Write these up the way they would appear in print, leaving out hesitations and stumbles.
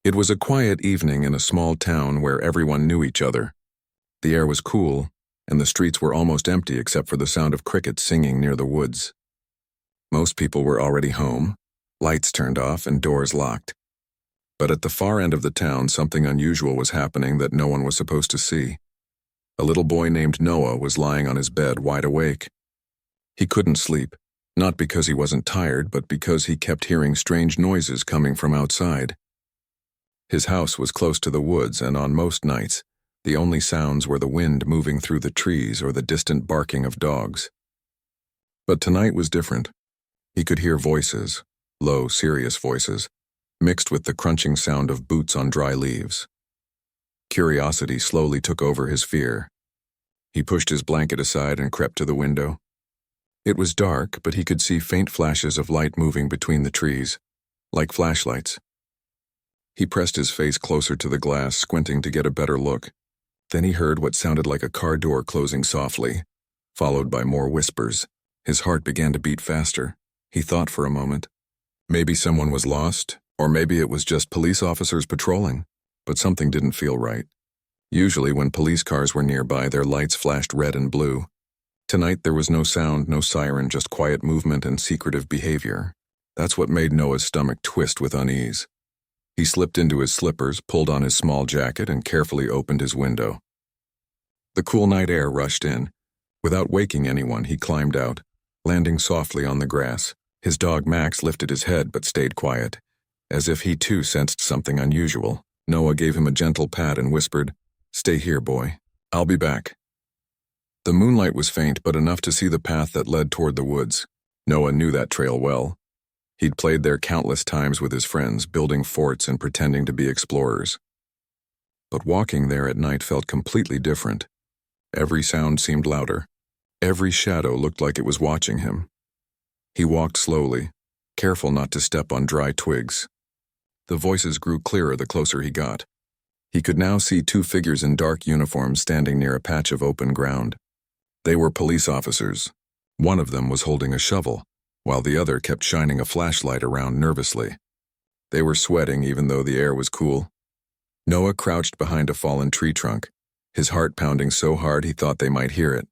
It was a quiet evening in a small town where everyone knew each other. The air was cool, and the streets were almost empty except for the sound of crickets singing near the woods. Most people were already home, lights turned off and doors locked. But at the far end of the town, something unusual was happening that no one was supposed to see. A little boy named Noah was lying on his bed wide awake. He couldn't sleep, not because he wasn't tired, but because he kept hearing strange noises coming from outside. His house was close to the woods, and on most nights, the only sounds were the wind moving through the trees or the distant barking of dogs. But tonight was different. He could hear voices, low, serious voices, mixed with the crunching sound of boots on dry leaves. Curiosity slowly took over his fear. He pushed his blanket aside and crept to the window. It was dark, but he could see faint flashes of light moving between the trees, like flashlights. He pressed his face closer to the glass, squinting to get a better look. Then he heard what sounded like a car door closing softly, followed by more whispers. His heart began to beat faster. He thought for a moment. Maybe someone was lost, or maybe it was just police officers patrolling, but something didn't feel right. Usually when police cars were nearby, their lights flashed red and blue. Tonight there was no sound, no siren, just quiet movement and secretive behavior. That's what made Noah's stomach twist with unease. He slipped into his slippers, pulled on his small jacket, and carefully opened his window. The cool night air rushed in. Without waking anyone, he climbed out, landing softly on the grass. His dog Max lifted his head but stayed quiet. As if he too sensed something unusual, Noah gave him a gentle pat and whispered, "Stay here, boy. I'll be back." The moonlight was faint but enough to see the path that led toward the woods. Noah knew that trail well. He'd played there countless times with his friends, building forts and pretending to be explorers. But walking there at night felt completely different. Every sound seemed louder. Every shadow looked like it was watching him. He walked slowly, careful not to step on dry twigs. The voices grew clearer the closer he got. He could now see two figures in dark uniforms standing near a patch of open ground. They were police officers. One of them was holding a shovel, while the other kept shining a flashlight around nervously. They were sweating even though the air was cool. Noah crouched behind a fallen tree trunk, his heart pounding so hard he thought they might hear it.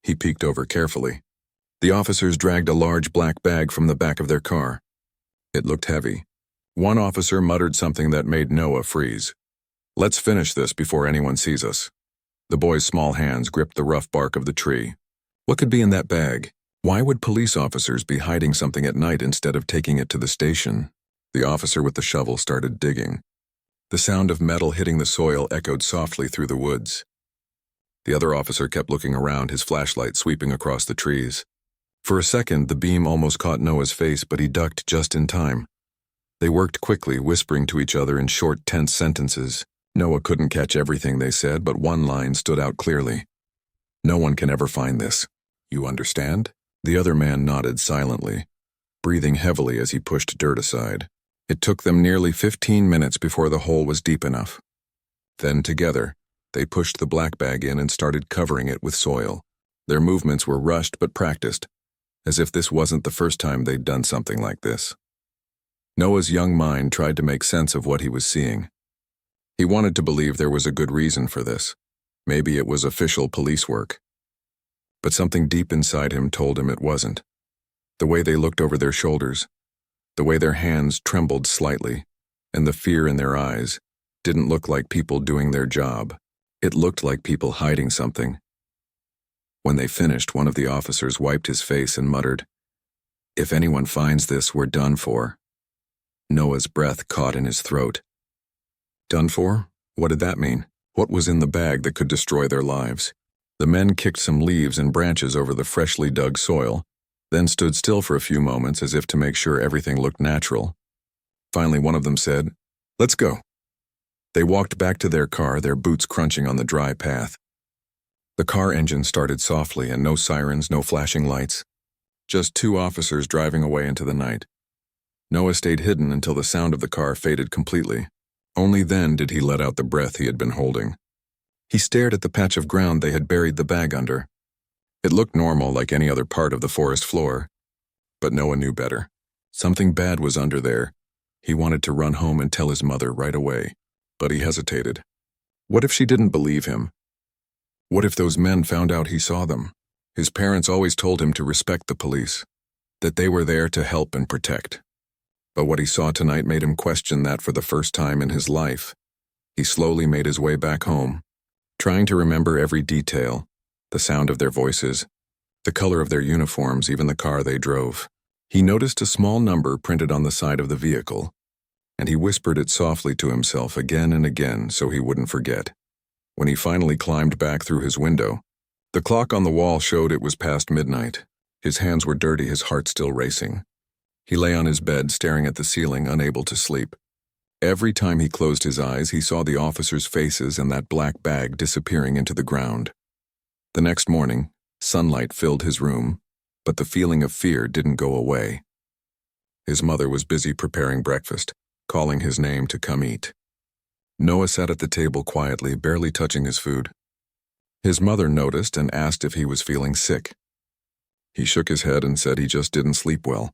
He peeked over carefully. The officers dragged a large black bag from the back of their car. It looked heavy. One officer muttered something that made Noah freeze. "Let's finish this before anyone sees us." The boy's small hands gripped the rough bark of the tree. What could be in that bag? Why would police officers be hiding something at night instead of taking it to the station? The officer with the shovel started digging. The sound of metal hitting the soil echoed softly through the woods. The other officer kept looking around, his flashlight sweeping across the trees. For a second, the beam almost caught Noah's face, but he ducked just in time. They worked quickly, whispering to each other in short, tense sentences. Noah couldn't catch everything they said, but one line stood out clearly. "No one can ever find this. You understand?" The other man nodded silently, breathing heavily as he pushed dirt aside. It took them nearly 15 minutes before the hole was deep enough. Then together, they pushed the black bag in and started covering it with soil. Their movements were rushed but practiced, as if this wasn't the first time they'd done something like this. Noah's young mind tried to make sense of what he was seeing. He wanted to believe there was a good reason for this. Maybe it was official police work. But something deep inside him told him it wasn't. The way they looked over their shoulders, the way their hands trembled slightly, and the fear in their eyes didn't look like people doing their job. It looked like people hiding something. When they finished, one of the officers wiped his face and muttered, "If anyone finds this, we're done for." Noah's breath caught in his throat. Done for? What did that mean? What was in the bag that could destroy their lives? The men kicked some leaves and branches over the freshly dug soil, then stood still for a few moments as if to make sure everything looked natural. Finally, one of them said, "Let's go." They walked back to their car, their boots crunching on the dry path. The car engine started softly, and no sirens, no flashing lights. Just two officers driving away into the night. Noah stayed hidden until the sound of the car faded completely. Only then did he let out the breath he had been holding. He stared at the patch of ground they had buried the bag under. It looked normal, like any other part of the forest floor. But Noah knew better. Something bad was under there, He wanted to run home and tell his mother right away, but he hesitated. What if she didn't believe him? What if those men found out he saw them? His parents always told him to respect the police, that they were there to help and protect. But what he saw tonight made him question that for the first time in his life. He slowly made his way back home, trying to remember every detail, the sound of their voices, the color of their uniforms, even the car they drove. He noticed a small number printed on the side of the vehicle, and he whispered it softly to himself again and again so he wouldn't forget. When he finally climbed back through his window, the clock on the wall showed it was past midnight. His hands were dirty, his heart still racing. He lay on his bed, staring at the ceiling, unable to sleep. Every time he closed his eyes, he saw the officers' faces and that black bag disappearing into the ground. The next morning, sunlight filled his room, but the feeling of fear didn't go away. His mother was busy preparing breakfast, calling his name to come eat. Noah sat at the table quietly, barely touching his food. His mother noticed and asked if he was feeling sick. He shook his head and said he just didn't sleep well.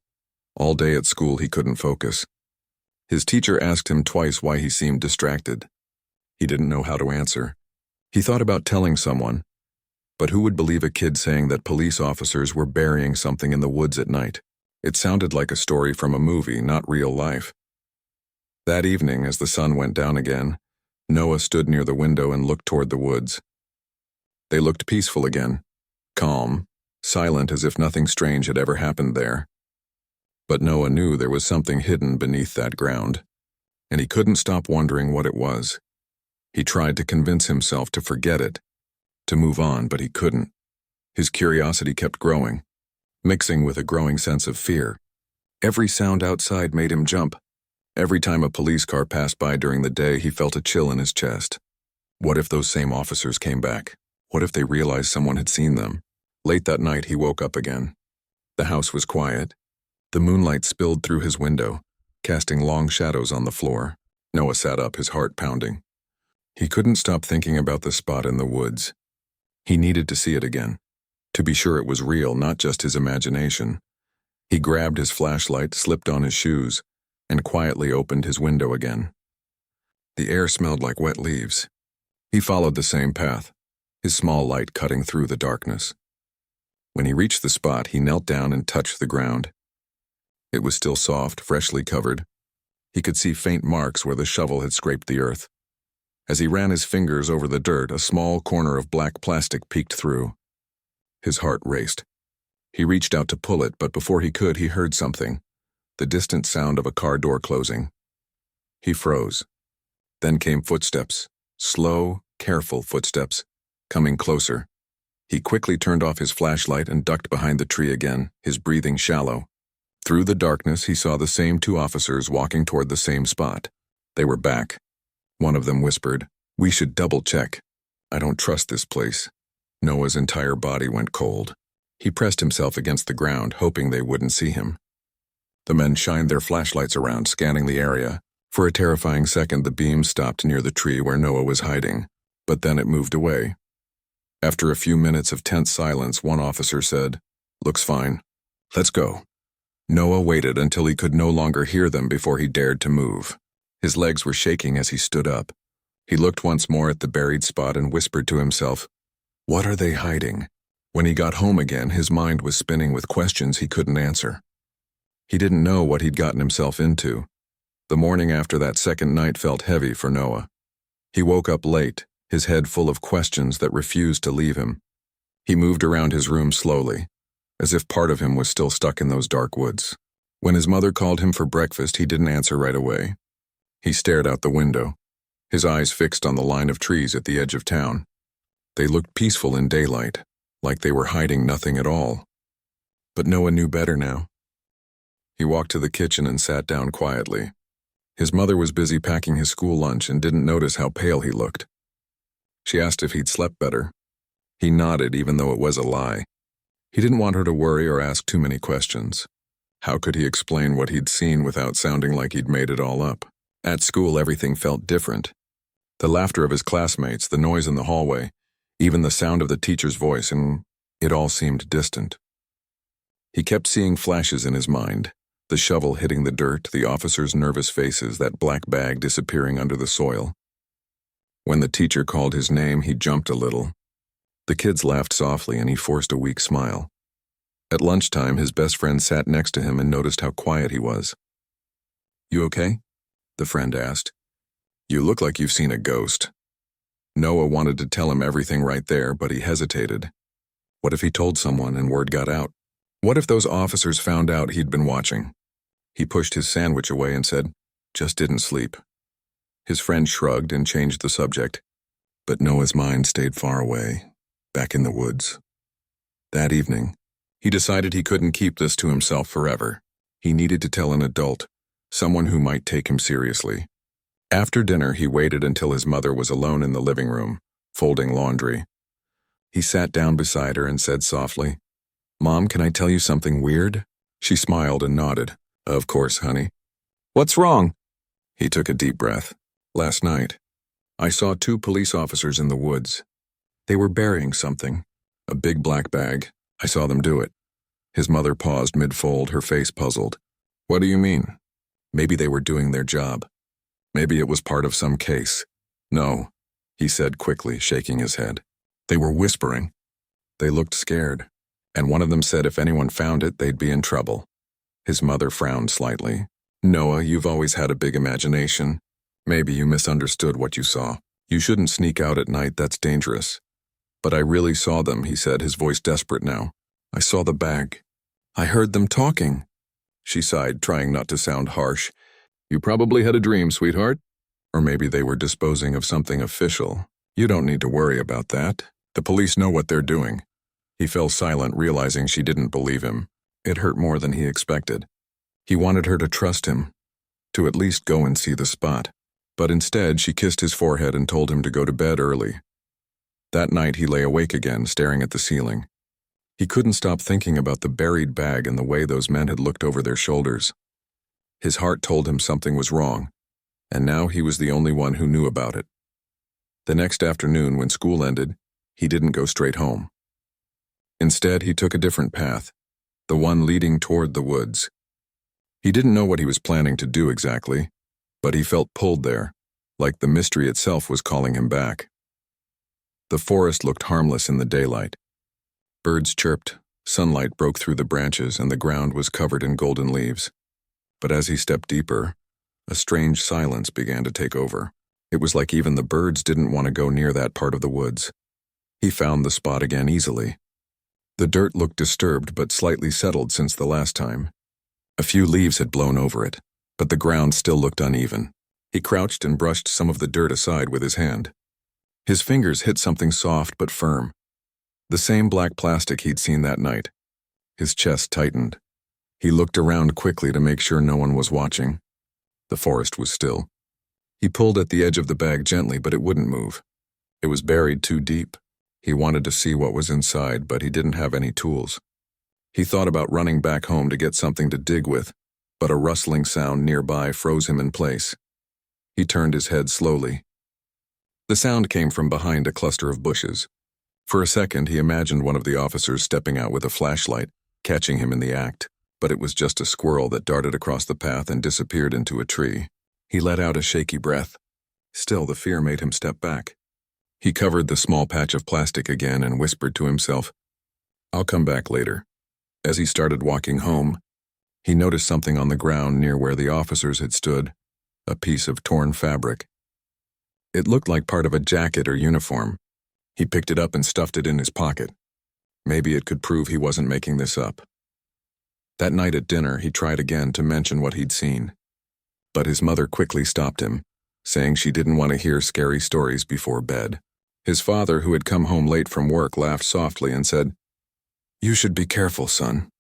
All day at school he couldn't focus. His teacher asked him twice why he seemed distracted. He didn't know how to answer. He thought about telling someone, but who would believe a kid saying that police officers were burying something in the woods at night? It sounded like a story from a movie, not real life. That evening, as the sun went down again, Noah stood near the window and looked toward the woods. They looked peaceful again, calm, silent as if nothing strange had ever happened there. But Noah knew there was something hidden beneath that ground, and he couldn't stop wondering what it was. He tried to convince himself to forget it, to move on, but he couldn't. His curiosity kept growing, mixing with a growing sense of fear. Every sound outside made him jump. Every time a police car passed by during the day, he felt a chill in his chest. What if those same officers came back? What if they realized someone had seen them? Late that night, he woke up again. The house was quiet. The moonlight spilled through his window, casting long shadows on the floor. Noah sat up, his heart pounding. He couldn't stop thinking about the spot in the woods. He needed to see it again, to be sure it was real, not just his imagination. He grabbed his flashlight, slipped on his shoes, and quietly opened his window again. The air smelled like wet leaves. He followed the same path, his small light cutting through the darkness. When he reached the spot, he knelt down and touched the ground. It was still soft, freshly covered. He could see faint marks where the shovel had scraped the earth. As he ran his fingers over the dirt, a small corner of black plastic peeked through. His heart raced. He reached out to pull it, but before he could, he heard something, the distant sound of a car door closing. He froze. Then came footsteps, slow, careful footsteps, coming closer. He quickly turned off his flashlight and ducked behind the tree again, his breathing shallow. Through the darkness, he saw the same two officers walking toward the same spot. They were back. One of them whispered, "We should double-check. I don't trust this place." Noah's entire body went cold. He pressed himself against the ground, hoping they wouldn't see him. The men shined their flashlights around, scanning the area. For a terrifying second, the beam stopped near the tree where Noah was hiding, but then it moved away. After a few minutes of tense silence, one officer said, "Looks fine. Let's go." Noah waited until he could no longer hear them before he dared to move. His legs were shaking as he stood up. He looked once more at the buried spot and whispered to himself, "What are they hiding?" When he got home again, his mind was spinning with questions he couldn't answer. He didn't know what he'd gotten himself into. The morning after that second night felt heavy for Noah. He woke up late, his head full of questions that refused to leave him. He moved around his room slowly, as if part of him was still stuck in those dark woods. When his mother called him for breakfast, he didn't answer right away. He stared out the window, his eyes fixed on the line of trees at the edge of town. They looked peaceful in daylight, like they were hiding nothing at all. But Noah knew better now. He walked to the kitchen and sat down quietly. His mother was busy packing his school lunch and didn't notice how pale he looked. She asked if he'd slept better. He nodded, even though it was a lie. He didn't want her to worry or ask too many questions. How could he explain what he'd seen without sounding like he'd made it all up? At school, everything felt different. The laughter of his classmates, the noise in the hallway, even the sound of the teacher's voice, and it all seemed distant. He kept seeing flashes in his mind, The shovel hitting the dirt, the officers' nervous faces, that black bag disappearing under the soil. When the teacher called his name, he jumped a little. The kids laughed softly and he forced a weak smile. At lunchtime, his best friend sat next to him and noticed how quiet he was. "You okay?" the friend asked. "You look like you've seen a ghost." Noah wanted to tell him everything right there, but he hesitated. What if he told someone and word got out? What if those officers found out he'd been watching? He pushed his sandwich away and said, "Just didn't sleep." His friend shrugged and changed the subject, but Noah's mind stayed far away, back in the woods. That evening, he decided he couldn't keep this to himself forever. He needed to tell an adult, someone who might take him seriously. After dinner, he waited until his mother was alone in the living room, folding laundry. He sat down beside her and said softly, "Mom, can I tell you something weird?" She smiled and nodded. "Of course, honey." "What's wrong?" He took a deep breath. "Last night, I saw 2 police officers in the woods. They were burying something, a big black bag. I saw them do it." His mother paused mid-fold, her face puzzled. "What do you mean?" "Maybe they were doing their job. Maybe it was part of some case." "No," he said quickly, shaking his head. "They were whispering. They looked scared, and one of them said if anyone found it, they'd be in trouble." His mother frowned slightly. "Noah, you've always had a big imagination. Maybe you misunderstood what you saw. You shouldn't sneak out at night, that's dangerous." "But I really saw them," he said, his voice desperate now. "I saw the bag. I heard them talking." She sighed, trying not to sound harsh. "You probably had a dream, sweetheart. Or maybe they were disposing of something official. You don't need to worry about that. The police know what they're doing." He fell silent, realizing she didn't believe him. It hurt more than he expected. He wanted her to trust him, to at least go and see the spot. But instead, she kissed his forehead and told him to go to bed early. That night, he lay awake again, staring at the ceiling. He couldn't stop thinking about the buried bag and the way those men had looked over their shoulders. His heart told him something was wrong, and now he was the only one who knew about it. The next afternoon, when school ended, he didn't go straight home. Instead, he took a different path, the one leading toward the woods. He didn't know what he was planning to do exactly, but he felt pulled there, like the mystery itself was calling him back. The forest looked harmless in the daylight. Birds chirped, sunlight broke through the branches, and the ground was covered in golden leaves. But as he stepped deeper, a strange silence began to take over. It was like even the birds didn't want to go near that part of the woods. He found the spot again easily. The dirt looked disturbed but slightly settled since the last time. A few leaves had blown over it, but the ground still looked uneven. He crouched and brushed some of the dirt aside with his hand. His fingers hit something soft but firm. The same black plastic he'd seen that night. His chest tightened. He looked around quickly to make sure no one was watching. The forest was still. He pulled at the edge of the bag gently, but it wouldn't move. It was buried too deep. He wanted to see what was inside, but he didn't have any tools. He thought about running back home to get something to dig with, but a rustling sound nearby froze him in place. He turned his head slowly. The sound came from behind a cluster of bushes. For a second, he imagined one of the officers stepping out with a flashlight, catching him in the act, but it was just a squirrel that darted across the path and disappeared into a tree. He let out a shaky breath. Still, the fear made him step back. He covered the small patch of plastic again and whispered to himself, "I'll come back later." As he started walking home, he noticed something on the ground near where the officers had stood, a piece of torn fabric. It looked like part of a jacket or uniform. He picked it up and stuffed it in his pocket. Maybe it could prove he wasn't making this up. That night at dinner, he tried again to mention what he'd seen. But his mother quickly stopped him, saying she didn't want to hear scary stories before bed. His father, who had come home late from work, laughed softly and said, "You should be careful, son."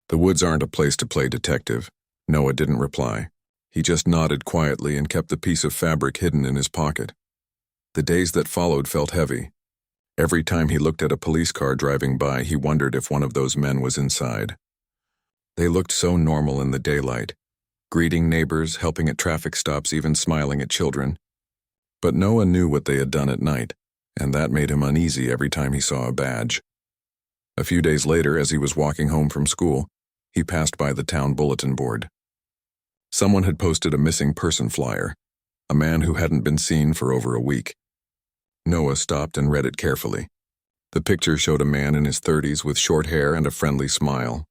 "The woods aren't a place to play detective." Noah didn't reply. He just nodded quietly and kept the piece of fabric hidden in his pocket. The days that followed felt heavy. Every time he looked at a police car driving by, he wondered if one of those men was inside. They looked so normal in the daylight, greeting neighbors, helping at traffic stops, even smiling at children. But Noah knew what they had done at night, and that made him uneasy every time he saw a badge. A few days later, as he was walking home from school, He passed by the town bulletin board. Someone had posted a missing person flyer, a man who hadn't been seen for over a week. Noah stopped and read it carefully. The picture showed a man in his 30s with short hair and a friendly smile.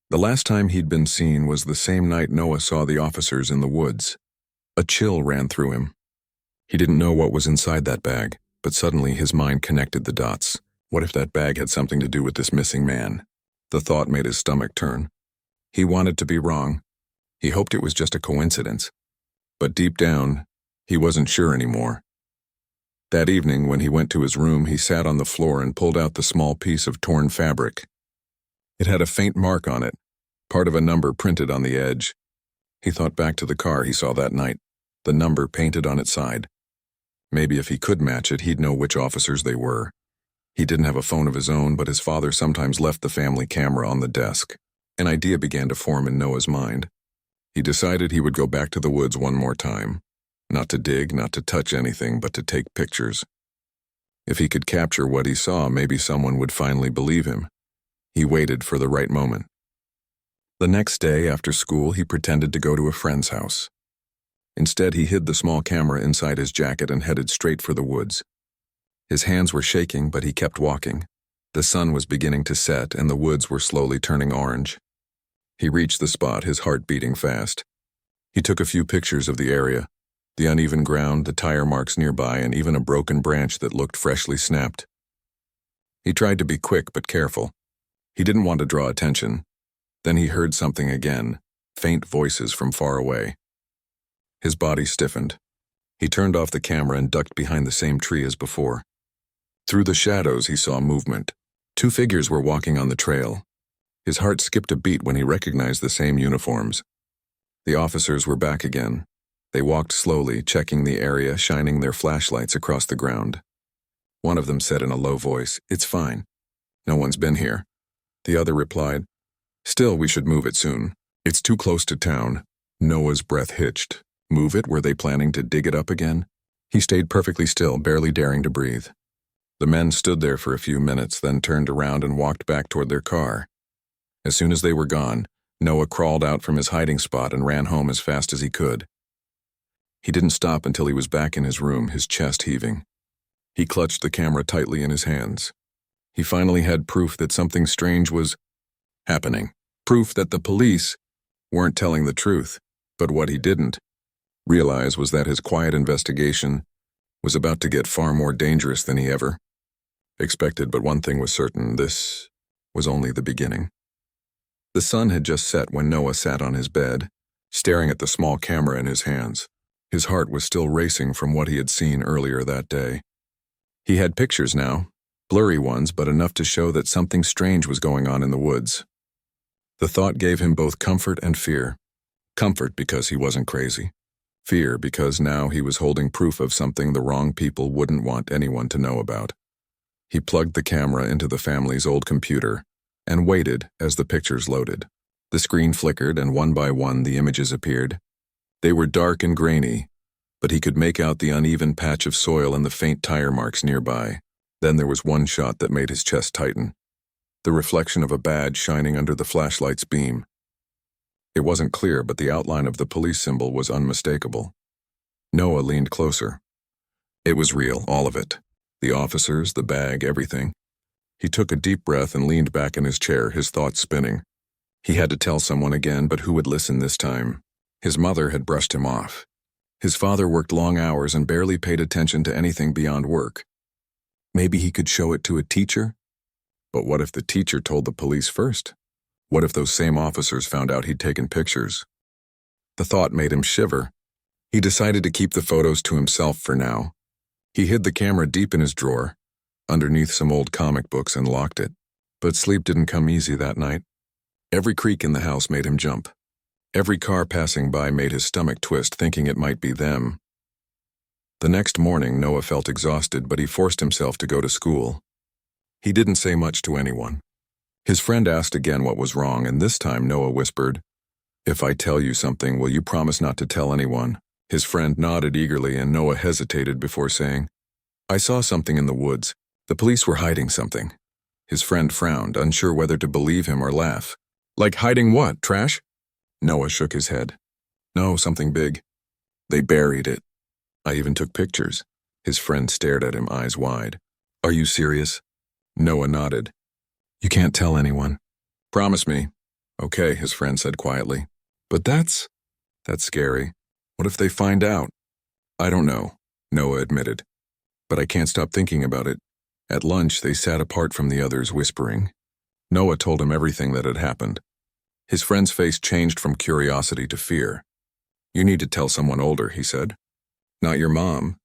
The last time he'd been seen was the same night Noah saw the officers in the woods. A chill ran through him. He didn't know what was inside that bag, but suddenly his mind connected the dots. What if that bag had something to do with this missing man? The thought made his stomach turn. He wanted to be wrong. He hoped it was just a coincidence. But deep down, he wasn't sure anymore. That evening, when he went to his room, he sat on the floor and pulled out the small piece of torn fabric. It had a faint mark on it, part of a number printed on the edge. He thought back to the car he saw that night, the number painted on its side. Maybe if he could match it, he'd know which officers they were. He didn't have a phone of his own, but his father sometimes left the family camera on the desk. An idea began to form in Noah's mind. He decided he would go back to the woods one more time. Not to dig, not to touch anything, but to take pictures. If he could capture what he saw, maybe someone would finally believe him. He waited for the right moment. The next day, after school, he pretended to go to a friend's house. Instead, he hid the small camera inside his jacket and headed straight for the woods. His hands were shaking, but he kept walking. The sun was beginning to set, and the woods were slowly turning orange. He reached the spot, his heart beating fast. He took a few pictures of the area, the uneven ground, the tire marks nearby, and even a broken branch that looked freshly snapped. He tried to be quick but careful. He didn't want to draw attention. Then he heard something again, faint voices from far away. His body stiffened. He turned off the camera and ducked behind the same tree as before. Through the shadows, he saw movement. 2 figures were walking on the trail. His heart skipped a beat when he recognized the same uniforms. The officers were back again. They walked slowly, checking the area, shining their flashlights across the ground. One of them said in a low voice, "It's fine. No one's been here." The other replied, "Still, we should move it soon. It's too close to town." Noah's breath hitched. Move it? Were they planning to dig it up again? He stayed perfectly still, barely daring to breathe. The men stood there for a few minutes, then turned around and walked back toward their car. As soon as they were gone, Noah crawled out from his hiding spot and ran home as fast as he could. He didn't stop until he was back in his room, his chest heaving. He clutched the camera tightly in his hands. He finally had proof that something strange was happening. Proof that the police weren't telling the truth. But what he didn't realize was that his quiet investigation was about to get far more dangerous than he ever expected. But one thing was certain: this was only the beginning. The sun had just set when Noah sat on his bed, staring at the small camera in his hands. His heart was still racing from what he had seen earlier that day. He had pictures now, blurry ones, but enough to show that something strange was going on in the woods. The thought gave him both comfort and fear. Comfort because he wasn't crazy. Fear because now he was holding proof of something the wrong people wouldn't want anyone to know about. He plugged the camera into the family's old computer and waited as the pictures loaded. The screen flickered, and one by one the images appeared. They were dark and grainy, but he could make out the uneven patch of soil and the faint tire marks nearby. Then there was one shot that made his chest tighten. The reflection of a badge shining under the flashlight's beam. It wasn't clear, but the outline of the police symbol was unmistakable. Noah leaned closer. It was real, all of it. The officers, the bag, everything. He took a deep breath and leaned back in his chair, his thoughts spinning. He had to tell someone again, but who would listen this time? His mother had brushed him off. His father worked long hours and barely paid attention to anything beyond work. Maybe he could show it to a teacher? But what if the teacher told the police first? What if those same officers found out he'd taken pictures? The thought made him shiver. He decided to keep the photos to himself for now. He hid the camera deep in his drawer, underneath some old comic books, and locked it. But sleep didn't come easy that night. Every creak in the house made him jump. Every car passing by made his stomach twist, thinking it might be them. The next morning, Noah felt exhausted, but he forced himself to go to school. He didn't say much to anyone. His friend asked again what was wrong, and this time Noah whispered, "If I tell you something, will you promise not to tell anyone?" His friend nodded eagerly, and Noah hesitated before saying, "I saw something in the woods. The police were hiding something." His friend frowned, unsure whether to believe him or laugh. Like hiding what, trash? Noah shook his head. No, something big. They buried it. I even took pictures. His friend stared at him, eyes wide. Are you serious? Noah nodded. You can't tell anyone. Promise me. Okay, his friend said quietly. But that's scary. What if they find out? I don't know, Noah admitted. But I can't stop thinking about it. At lunch, they sat apart from the others, whispering. Noah told him everything that had happened. His friend's face changed from curiosity to fear. You need to tell someone older, he said. Not your mom.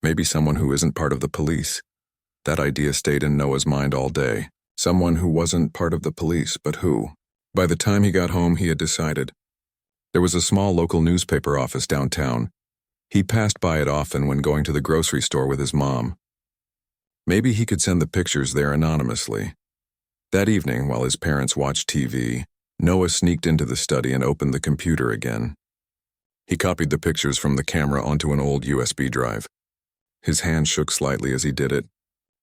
Maybe someone who isn't part of the police. That idea stayed in Noah's mind all day. Someone who wasn't part of the police, but who? By the time he got home, he had decided. There was a small local newspaper office downtown. He passed by it often when going to the grocery store with his mom. Maybe he could send the pictures there anonymously. That evening, while his parents watched TV, Noah sneaked into the study and opened the computer again. He copied the pictures from the camera onto an old USB drive. His hand shook slightly as he did it.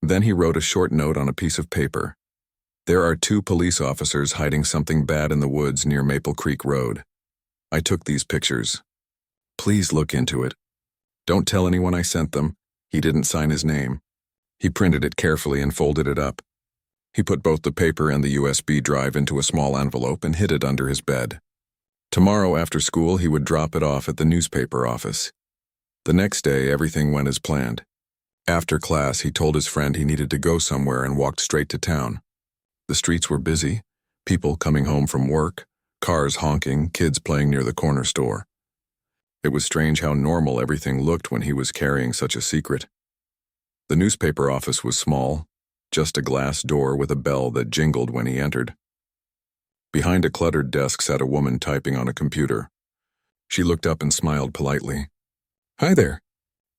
Then he wrote a short note on a piece of paper. There are 2 police officers hiding something bad in the woods near Maple Creek Road. I took these pictures. Please look into it. Don't tell anyone I sent them. He didn't sign his name. He printed it carefully and folded it up. He put both the paper and the USB drive into a small envelope and hid it under his bed. Tomorrow after school, he would drop it off at the newspaper office. The next day, everything went as planned. After class, he told his friend he needed to go somewhere and walked straight to town. The streets were busy, people coming home from work, cars honking, kids playing near the corner store. It was strange how normal everything looked when he was carrying such a secret. The newspaper office was small, just a glass door with a bell that jingled when he entered. Behind a cluttered desk sat a woman typing on a computer. She looked up and smiled politely. Hi there.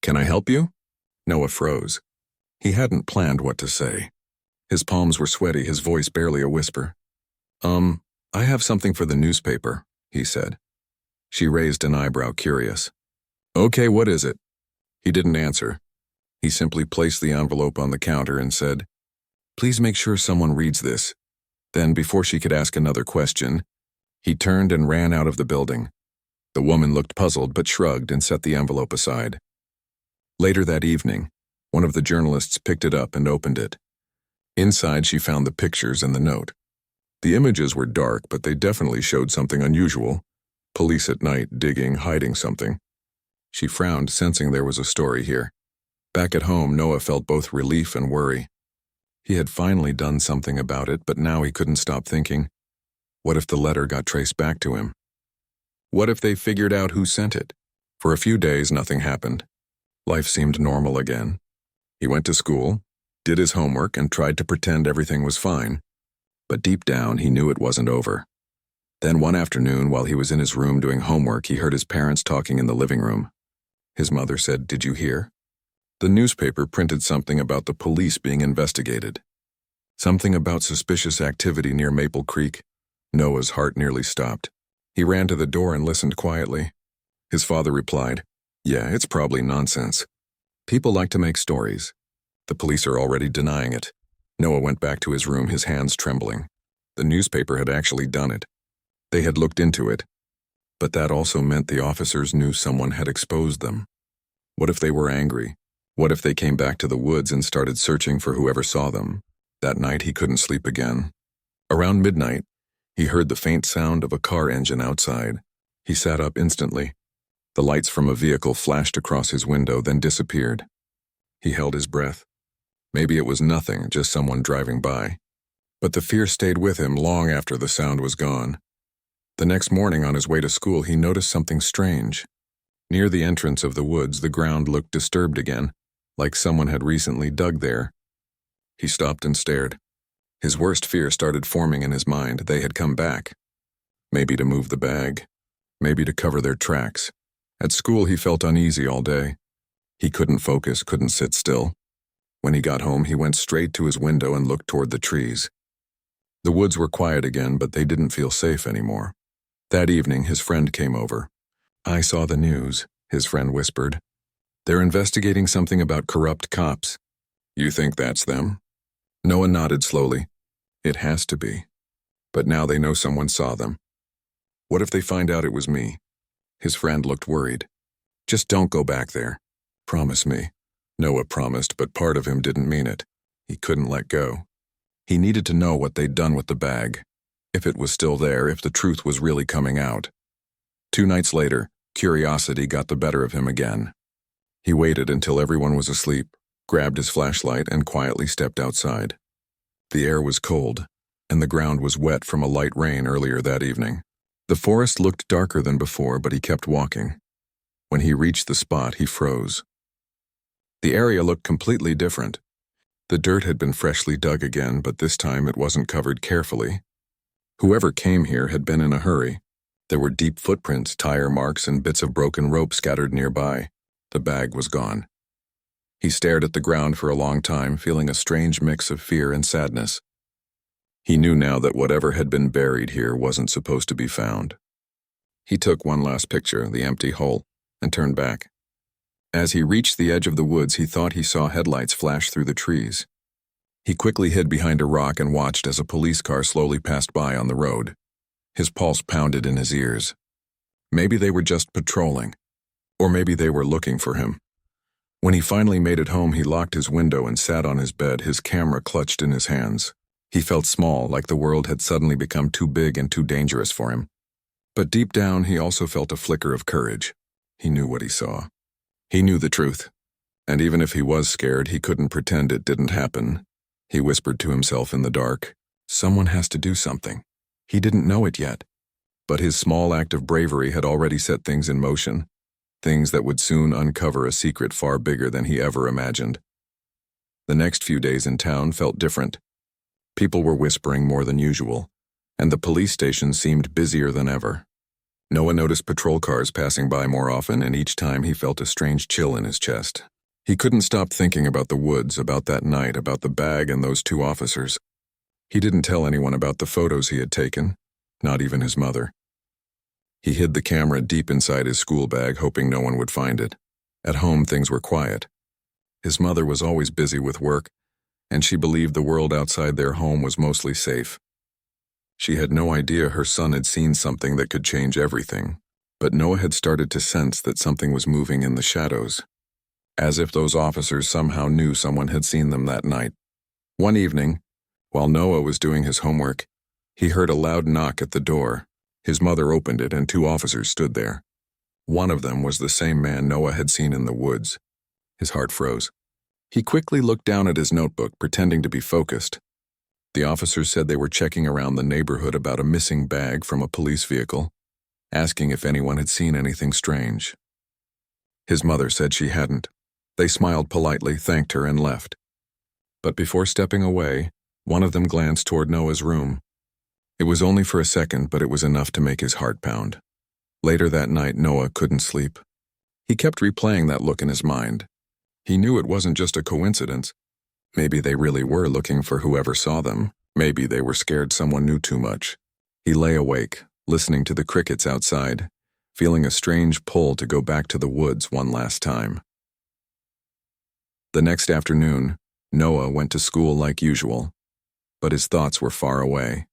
Can I help you? Noah froze. He hadn't planned what to say. His palms were sweaty, his voice barely a whisper. I have something for the newspaper, he said. She raised an eyebrow, curious. Okay, what is it? He didn't answer. He simply placed the envelope on the counter and said, Please make sure someone reads this. Then, before she could ask another question, he turned and ran out of the building. The woman looked puzzled but shrugged and set the envelope aside. Later that evening, one of the journalists picked it up and opened it. Inside, she found the pictures and the note. The images were dark, but they definitely showed something unusual. Police at night, digging, hiding something. She frowned, sensing there was a story here. Back at home, Noah felt both relief and worry. He had finally done something about it, but now he couldn't stop thinking. What if the letter got traced back to him? What if they figured out who sent it? For a few days, nothing happened. Life seemed normal again. He went to school, did his homework, and tried to pretend everything was fine. But deep down, he knew it wasn't over. Then one afternoon, while he was in his room doing homework, he heard his parents talking in the living room. His mother said, Did you hear? The newspaper printed something about the police being investigated. Something about suspicious activity near Maple Creek. Noah's heart nearly stopped. He ran to the door and listened quietly. His father replied, Yeah, it's probably nonsense. People like to make stories. The police are already denying it. Noah went back to his room, his hands trembling. The newspaper had actually done it. They had looked into it. But that also meant the officers knew someone had exposed them. What if they were angry? What if they came back to the woods and started searching for whoever saw them? That night he couldn't sleep again. Around midnight, he heard the faint sound of a car engine outside. He sat up instantly. The lights from a vehicle flashed across his window, then disappeared. He held his breath. Maybe it was nothing, just someone driving by. But the fear stayed with him long after the sound was gone. The next morning on his way to school, he noticed something strange. Near the entrance of the woods, the ground looked disturbed again, like someone had recently dug there. He stopped and stared. His worst fear started forming in his mind. They had come back. Maybe to move the bag. Maybe to cover their tracks. At school, he felt uneasy all day. He couldn't focus, couldn't sit still. When he got home, he went straight to his window and looked toward the trees. The woods were quiet again, but they didn't feel safe anymore. That evening, his friend came over. I saw the news, his friend whispered. They're investigating something about corrupt cops. You think that's them? Noah nodded slowly. It has to be. But now they know someone saw them. What if they find out it was me? His friend looked worried. Just don't go back there. Promise me. Noah promised, but part of him didn't mean it. He couldn't let go. He needed to know what they'd done with the bag. If it was still there, if the truth was really coming out. 2 nights later, curiosity got the better of him again. He waited until everyone was asleep, grabbed his flashlight, and quietly stepped outside. The air was cold, and the ground was wet from a light rain earlier that evening. The forest looked darker than before, but he kept walking. When he reached the spot, he froze. The area looked completely different. The dirt had been freshly dug again, but this time it wasn't covered carefully. Whoever came here had been in a hurry. There were deep footprints, tire marks, and bits of broken rope scattered nearby. The bag was gone. He stared at the ground for a long time, feeling a strange mix of fear and sadness. He knew now that whatever had been buried here wasn't supposed to be found. He took one last picture, the empty hole, and turned back. As he reached the edge of the woods, he thought he saw headlights flash through the trees. He quickly hid behind a rock and watched as a police car slowly passed by on the road. His pulse pounded in his ears. Maybe they were just patrolling, or maybe they were looking for him. When he finally made it home, he locked his window and sat on his bed, his camera clutched in his hands. He felt small, like the world had suddenly become too big and too dangerous for him. But deep down, he also felt a flicker of courage. He knew what he saw. He knew the truth. And even if he was scared, he couldn't pretend it didn't happen. He whispered to himself in the dark, "Someone has to do something." He didn't know it yet, but his small act of bravery had already set things in motion, things that would soon uncover a secret far bigger than he ever imagined. The next few days in town felt different. People were whispering more than usual, and the police station seemed busier than ever. Noah noticed patrol cars passing by more often, and each time he felt a strange chill in his chest. He couldn't stop thinking about the woods, about that night, about the bag and those 2 officers. He didn't tell anyone about the photos he had taken, not even his mother. He hid the camera deep inside his school bag, hoping no one would find it. At home, things were quiet. His mother was always busy with work, and she believed the world outside their home was mostly safe. She had no idea her son had seen something that could change everything, but Noah had started to sense that something was moving in the shadows, as if those officers somehow knew someone had seen them that night. One evening, while Noah was doing his homework, he heard a loud knock at the door. His mother opened it, and 2 officers stood there. One of them was the same man Noah had seen in the woods. His heart froze. He quickly looked down at his notebook, pretending to be focused. The officers said they were checking around the neighborhood about a missing bag from a police vehicle, asking if anyone had seen anything strange. His mother said she hadn't. They smiled politely, thanked her, and left. But before stepping away, one of them glanced toward Noah's room. It was only for a second, but it was enough to make his heart pound. Later that night, Noah couldn't sleep. He kept replaying that look in his mind. He knew it wasn't just a coincidence. Maybe they really were looking for whoever saw them. Maybe they were scared someone knew too much. He lay awake, listening to the crickets outside, feeling a strange pull to go back to the woods one last time. The next afternoon, Noah went to school like usual, but his thoughts were far away.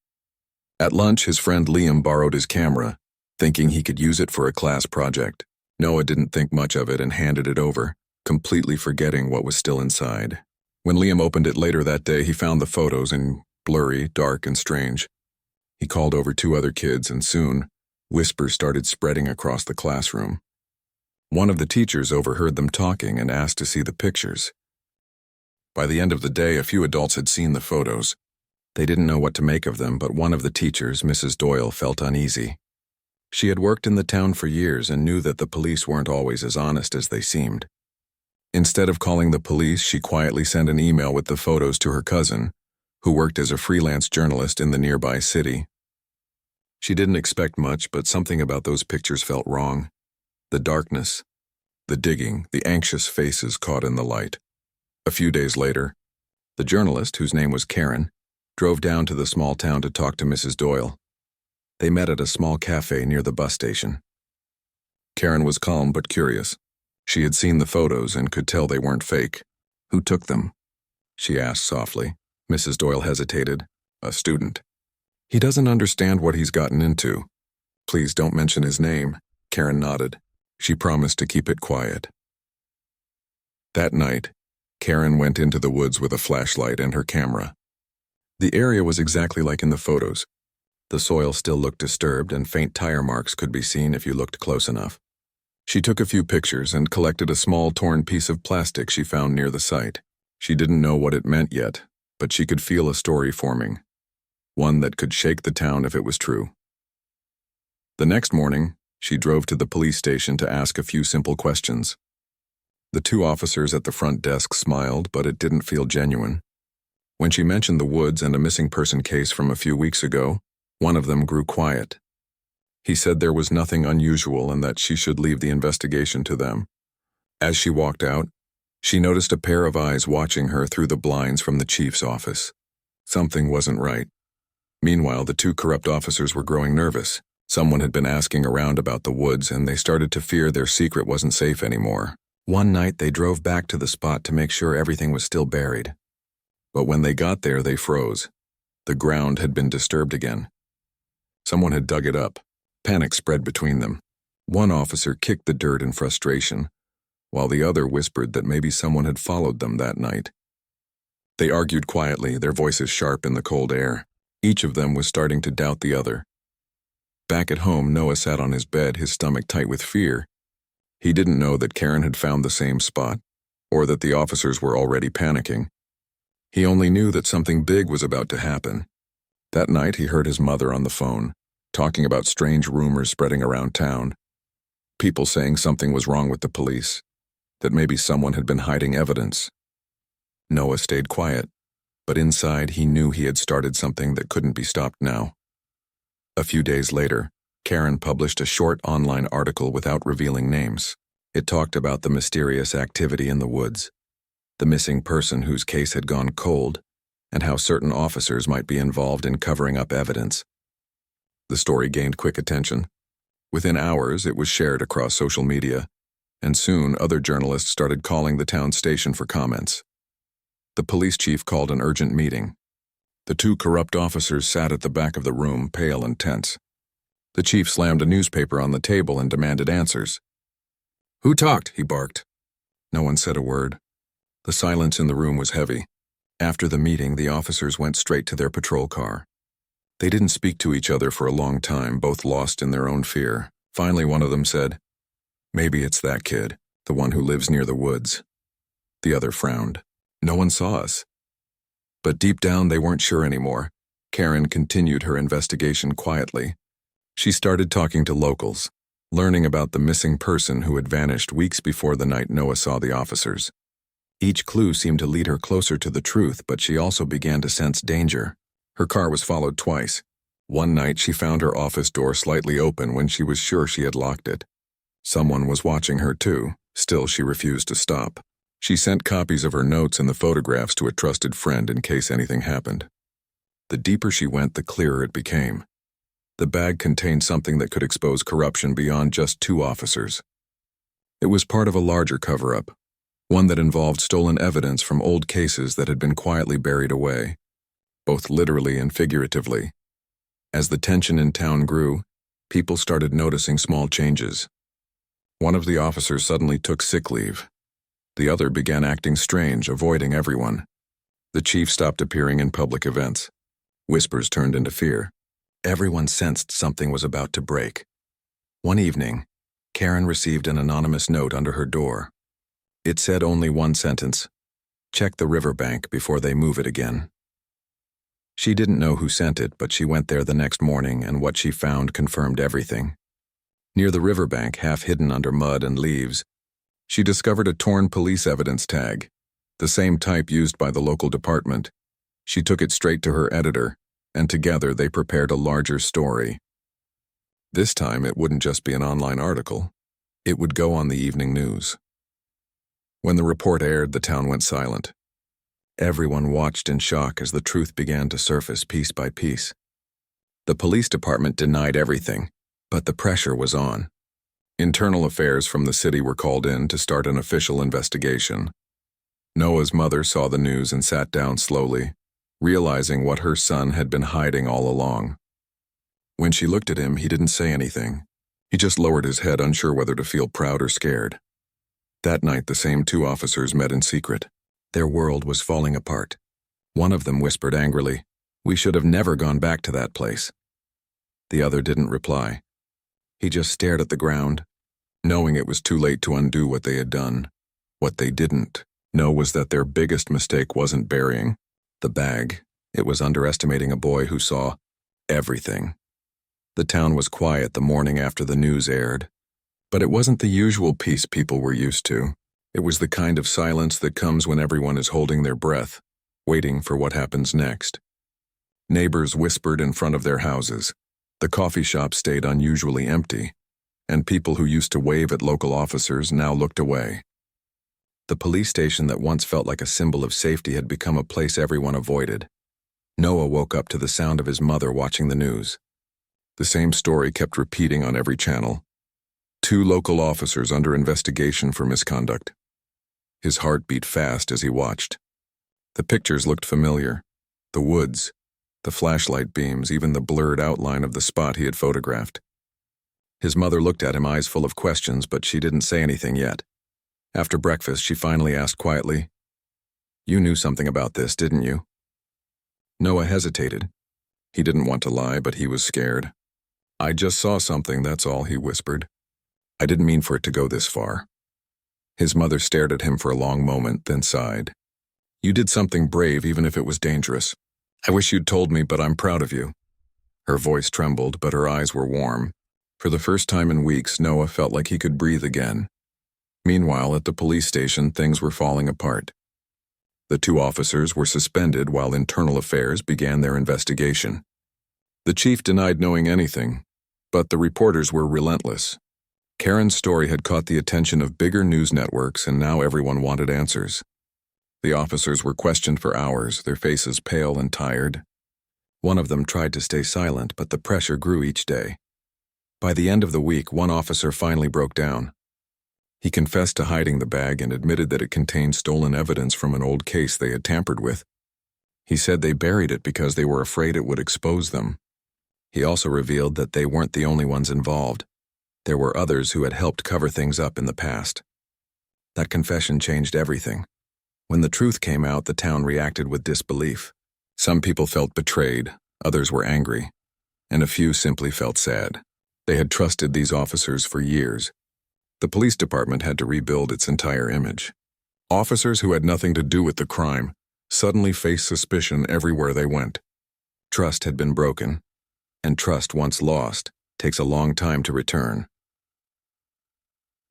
At lunch, his friend Liam borrowed his camera, thinking he could use it for a class project. Noah didn't think much of it and handed it over, completely forgetting what was still inside. When Liam opened it later that day, he found the photos in blurry, dark, and strange. He called over 2 other kids, and soon, whispers started spreading across the classroom. One of the teachers overheard them talking and asked to see the pictures. By the end of the day, a few adults had seen the photos. They didn't know what to make of them, but one of the teachers, Mrs. Doyle, felt uneasy. She had worked in the town for years and knew that the police weren't always as honest as they seemed. Instead of calling the police, she quietly sent an email with the photos to her cousin, who worked as a freelance journalist in the nearby city. She didn't expect much, but something about those pictures felt wrong. The darkness, the digging, the anxious faces caught in the light. A few days later, the journalist, whose name was Karen, drove down to the small town to talk to Mrs. Doyle. They met at a small cafe near the bus station. Karen was calm but curious. She had seen the photos and could tell they weren't fake. "Who took them?" she asked softly. Mrs. Doyle hesitated. "A student." He doesn't understand what he's gotten into. Please don't mention his name, Karen nodded. She promised to keep it quiet. That night, Karen went into the woods with a flashlight and her camera. The area was exactly like in the photos. The soil still looked disturbed and faint tire marks could be seen if you looked close enough. She took a few pictures and collected a small torn piece of plastic she found near the site. She didn't know what it meant yet, but she could feel a story forming. One that could shake the town if it was true. The next morning, she drove to the police station to ask a few simple questions. The two officers at the front desk smiled, but it didn't feel genuine. When she mentioned the woods and a missing person case from a few weeks ago, one of them grew quiet. He said there was nothing unusual and that she should leave the investigation to them. As she walked out, she noticed a pair of eyes watching her through the blinds from the chief's office. Something wasn't right. Meanwhile, the two corrupt officers were growing nervous. Someone had been asking around about the woods and they started to fear their secret wasn't safe anymore. One night they drove back to the spot to make sure everything was still buried. But when they got there, they froze. The ground had been disturbed again. Someone had dug it up. Panic spread between them. One officer kicked the dirt in frustration, while the other whispered that maybe someone had followed them that night. They argued quietly, their voices sharp in the cold air. Each of them was starting to doubt the other. Back at home, Noah sat on his bed, his stomach tight with fear. He didn't know that Karen had found the same spot, or that the officers were already panicking. He only knew that something big was about to happen. That night he heard his mother on the phone, talking about strange rumors spreading around town. People saying something was wrong with the police, that maybe someone had been hiding evidence. Noah stayed quiet, but inside he knew he had started something that couldn't be stopped now. A few days later, Karen published a short online article without revealing names. It talked about the mysterious activity in the woods, the missing person whose case had gone cold, and how certain officers might be involved in covering up evidence. The story gained quick attention. Within hours, it was shared across social media, and soon other journalists started calling the town station for comments. The police chief called an urgent meeting. The two corrupt officers sat at the back of the room, pale and tense. The chief slammed a newspaper on the table and demanded answers. "Who talked?" he barked. No one said a word. The silence in the room was heavy. After the meeting, the officers went straight to their patrol car. They didn't speak to each other for a long time, both lost in their own fear. Finally, one of them said, "Maybe it's that kid, the one who lives near the woods." The other frowned. "No one saw us." But deep down, they weren't sure anymore. Karen continued her investigation quietly. She started talking to locals, learning about the missing person who had vanished weeks before the night Noah saw the officers. Each clue seemed to lead her closer to the truth, but she also began to sense danger. Her car was followed twice. One night she found her office door slightly open when she was sure she had locked it. Someone was watching her too. Still, she refused to stop. She sent copies of her notes and the photographs to a trusted friend in case anything happened. The deeper she went, the clearer it became. The bag contained something that could expose corruption beyond just two officers. It was part of a larger cover-up, one that involved stolen evidence from old cases that had been quietly buried away, both literally and figuratively. As the tension in town grew, people started noticing small changes. One of the officers suddenly took sick leave. The other began acting strange, avoiding everyone. The chief stopped appearing in public events. Whispers turned into fear. Everyone sensed something was about to break. One evening, Karen received an anonymous note under her door. It said only one sentence: "Check the riverbank before they move it again." She didn't know who sent it, but she went there the next morning, and what she found confirmed everything. Near the riverbank, half hidden under mud and leaves, she discovered a torn police evidence tag, the same type used by the local department. She took it straight to her editor, and together they prepared a larger story. This time it wouldn't just be an online article. It would go on the evening news. When the report aired, the town went silent. Everyone watched in shock as the truth began to surface piece by piece. The police department denied everything, but the pressure was on. Internal affairs from the city were called in to start an official investigation. Noah's mother saw the news and sat down slowly, realizing what her son had been hiding all along. When she looked at him, he didn't say anything. He just lowered his head, unsure whether to feel proud or scared. That night, the same two officers met in secret. Their world was falling apart. One of them whispered angrily, "We should have never gone back to that place." The other didn't reply. He just stared at the ground, knowing it was too late to undo what they had done. What they didn't know was that their biggest mistake wasn't burying the bag. It was underestimating a boy who saw everything. The town was quiet the morning after the news aired, but it wasn't the usual peace people were used to. It was the kind of silence that comes when everyone is holding their breath, waiting for what happens next. Neighbors whispered in front of their houses. The coffee shop stayed unusually empty, and people who used to wave at local officers now looked away. The police station that once felt like a symbol of safety had become a place everyone avoided. Noah woke up to the sound of his mother watching the news. The same story kept repeating on every channel. 2 local officers under investigation for misconduct. His heart beat fast as he watched. The pictures looked familiar. The woods, the flashlight beams, even the blurred outline of the spot he had photographed. His mother looked at him, eyes full of questions, but she didn't say anything yet. After breakfast, she finally asked quietly, "You knew something about this, didn't you?" Noah hesitated. He didn't want to lie, but he was scared. "I just saw something, that's all," he whispered. "I didn't mean for it to go this far." His mother stared at him for a long moment, then sighed. "You did something brave, even if it was dangerous. I wish you'd told me, but I'm proud of you." Her voice trembled, but her eyes were warm. For the first time in weeks, Noah felt like he could breathe again. Meanwhile, at the police station, things were falling apart. The 2 officers were suspended while Internal Affairs began their investigation. The chief denied knowing anything, but the reporters were relentless. Karen's story had caught the attention of bigger news networks, and now everyone wanted answers. The officers were questioned for hours, their faces pale and tired. One of them tried to stay silent, but the pressure grew each day. By the end of the week, one officer finally broke down. He confessed to hiding the bag and admitted that it contained stolen evidence from an old case they had tampered with. He said they buried it because they were afraid it would expose them. He also revealed that they weren't the only ones involved. There were others who had helped cover things up in the past. That confession changed everything. When the truth came out, the town reacted with disbelief. Some people felt betrayed, others were angry, and a few simply felt sad. They had trusted these officers for years. The police department had to rebuild its entire image. Officers who had nothing to do with the crime suddenly faced suspicion everywhere they went. Trust had been broken, and trust once lost takes a long time to return.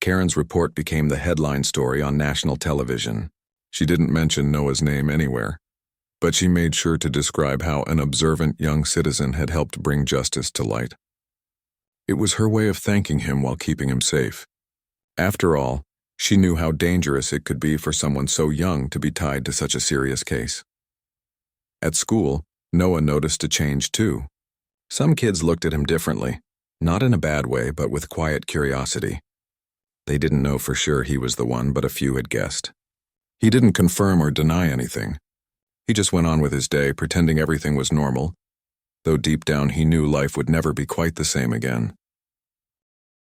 Karen's report became the headline story on national television. She didn't mention Noah's name anywhere, but she made sure to describe how an observant young citizen had helped bring justice to light. It was her way of thanking him while keeping him safe. After all, she knew how dangerous it could be for someone so young to be tied to such a serious case. At school, Noah noticed a change too. Some kids looked at him differently, not in a bad way, but with quiet curiosity. They didn't know for sure he was the one, but a few had guessed. He didn't confirm or deny anything. He just went on with his day, pretending everything was normal, though deep down he knew life would never be quite the same again.